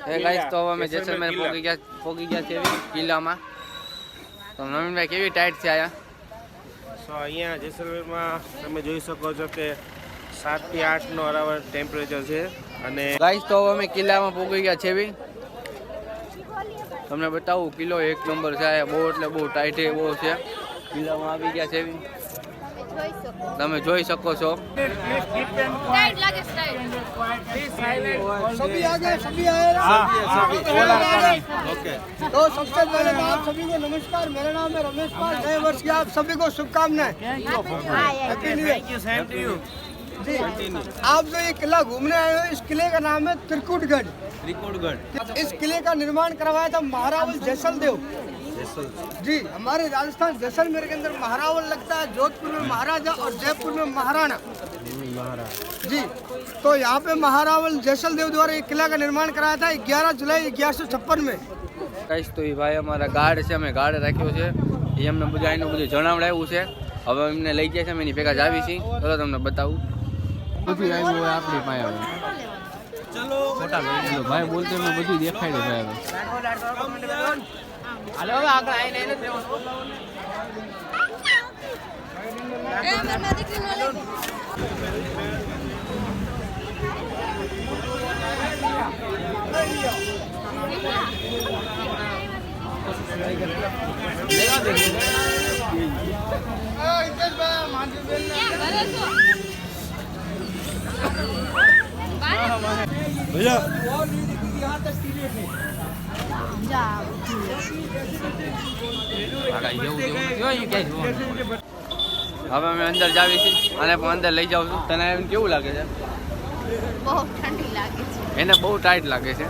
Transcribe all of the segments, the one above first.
Guys તો અમે જેસલમેર પોગી ગયા છે કિલ્લામાં. તો નવીનભાઈ કેવી ટાઈટ છે આયા? સો અહીંયા જેસલમેરમાં તમે જોઈ શકો છો કે 7 થી 8 નો અરાવર ટેમ્પરેચર છે. અને ગાઈસ તો અમે કિલ્લામાં પોગી ગયા છે બી. તમને બતાવું કિલ્લો એક નંબર છે. બહુ એટલે બહુ ટાઈટ બહુ છે. કિલ્લામાં આવી ગયા છે બી. તમે જોઈ શકો છો. सभी आ गए, सभी आए ना? तो सबसे पहले तो आप सभी को नमस्कार. मेरा नाम है रमेश पाल. नए वर्ष की आप सभी को शुभकामनाएं. जी, आप जो ये किला घूमने आए हो, इस किले का नाम है त्रिकुटगढ़. इस किले का निर्माण करवाया था महारावल जैसलदेव जी. हमारे राजस्थान जैसलमेर के अंदर महारावल लगता है, जोधपुर में महाराजा और जयपुर में महाराणा जी. तो यहाँ पे महारावल जैसलदेव द्वारा ये किला का निर्माण कराया था 11 जुलाई 1156 में. ગાઈસ તો એ ભાઈ અમારા ગાર્ડ છે. અમે ગાર્ડ રાખ્યો છે. એ અમને બધા એનું બધું જણાવડાવ્યું છે. હવે એમને લઈ ગયા છે. અમે એની ભેગા જ આવી છીએ. ચલો તમને બતાવું. બધું આવ્યું હોય આપણી પાસે. ચલો ફોટા લઈ ભાઈ બોલતે મેં બધું દેખાડ્યું ભાઈ. હાલો હવે આગળ આવીને એને ભૈયા હવે અમે અંદર જાવી છીએ અને અંદર લઈ જાઉં છું. તને એમ કેવું લાગે છે? બહુ ઠંડી લાગે છે. એને બહુ ટાઈટ લાગે છે.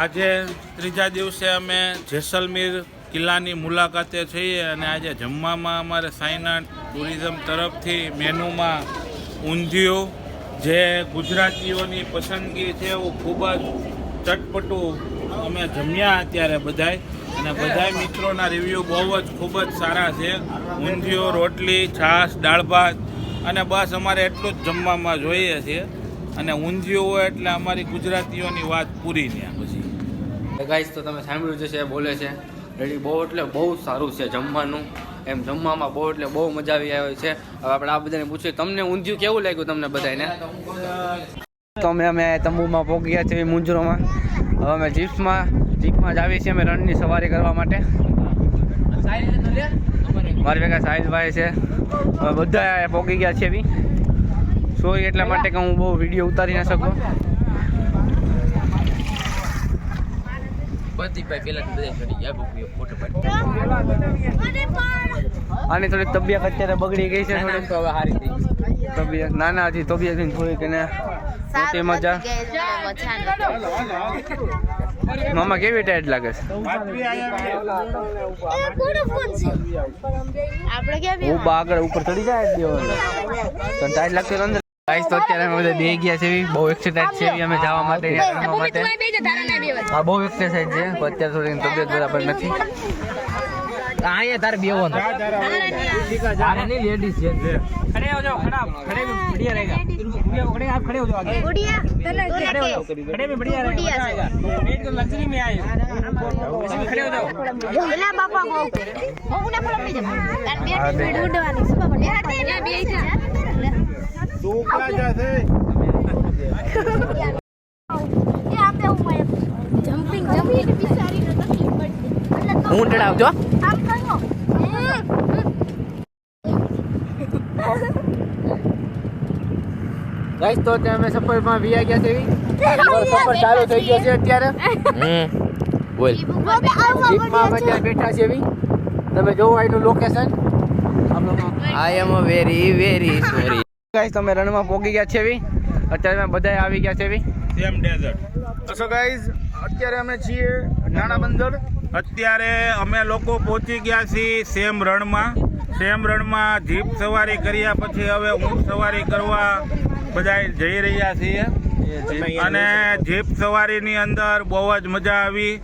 આજે ત્રીજા દિવસે અમે જેસલમેર કિલ્લાની મુલાકાતે છીએ અને આજે જમવામાં અમારે સાયનાટ ટુરિઝમ તરફથી મેનુમાં ઊંધિયું જે ગુજરાતીઓની પસંદગી છે એવું ખૂબ જ ચટપટું અમે જમ્યા અત્યારે બધાય. અને બધાય મિત્રોના રિવ્યૂ બહુ જ ખૂબ જ સારા છે. ઊંધિયું, રોટલી, છાશ, દાળ ભાત અને બસ અમારે એટલું જ જમવામાં જોઈએ છીએ. અને ઊંધિયું હોય એટલે અમારી ગુજરાતીઓની વાત પૂરી ત્યાં પછી. ગાઈસ તો તમે સાંભળ્યું જશે બોલે છે રેડી. બહુ એટલે બહુ સારું છે જમવાનું. એમ જમવામાં બહુ એટલે બહુ મજા આવી આવે છે. હવે આપણે આ બધાને પૂછીએ તમને ઊંધિયું કેવું લાગ્યું તમને બધાને? તો અમે તંબુમાં પહોંચી ગયા છીએ મુંજરોમાં. હવે અમે જીપમાં જ આવીએ છીએ અમે રણની સવારી કરવા માટે. મારી ભેગા સાહિલભાઈ છે. હવે બધા પહોંચી ગયા છે બી. સોરી એટલા માટે કે હું બહુ વિડીયો ઉતારી ના શકું. આની થોડીક તબિયત અત્યારે બગડી ગઈ છે. થોડીક તો હવે સારી થઈ તબિયત. નાના હતી તબિયત થોડીક એને મોટી મજા. મામા કેવી ટાઈટ લાગે છે? હું આગળ ઉપર ચડી જાય તો ટાઈટ લાગતી અંદર. ગાઈસ તો અત્યારે અમે બધા બે ગયા છે. બહુ એક્સરસાઇઝ છે અમે જવા માટે. હા બહુ એક્સરસાઇઝ છે. અત્યારે થોડી તબિયત બરાબર નથી. અહીંયા તારે બેવાનું તારે નહીં લેડીઝ છે. ખડે હો જાઓ. ખડે में बढ़िया रहेगा. खड़े आप खड़े हो जाओ आगे. बढ़िया खड़े में बढ़िया रहेगा. पेट को लग्जरी में आए. खड़े हो जाओ. એલા બાપા બહુ હું ના ફળ પી જા. તાર બે ઉડવાની શું બાપા બેઠા ને બે જા. ડોકરા જાશે. એ આપે હું જમ્પિંગ બિચારી ન તકલીફ પડતી. હું ડરાવજો. આમ કરો. ગાઈસ તો અમે સફરમાં વી ગયા છે. સફર ચાલુ થઈ ગયો છે અત્યારે. બોલ જીપમાં અમે ત્યાં બેઠા છે. તમે જોવો એનું location. I am very very sorry. Guys તમે રણમાં પહોંચી ગયા છે એવી અત્યારે અમે બધા આવી ગયા છે એવી સેમ ડેઝર્ટ. સો ગાઈસ અત્યારે અમે છીએ નાણા બંદર. અત્યારે અમે લોકો પહોંચી ગયા છીએ સેમ રણમાં જીપ સવારી કર્યા પછી હવે ઊંટ સવારી કરવા બધા જઈ રહ્યા છીએ અને જીપ સવારીની અંદર બહુ જ મજા આવી.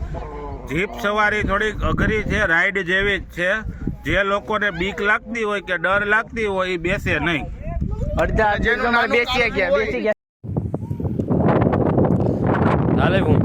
જીપ સવારી થોડીક અઘરી છે, રાઈડ જેવી જ છે. જે લોકોને બીક લાગતી હોય કે ડર લાગતી હોય એ બેસે નહીં. અડધા બેસી ગયા હાલે હું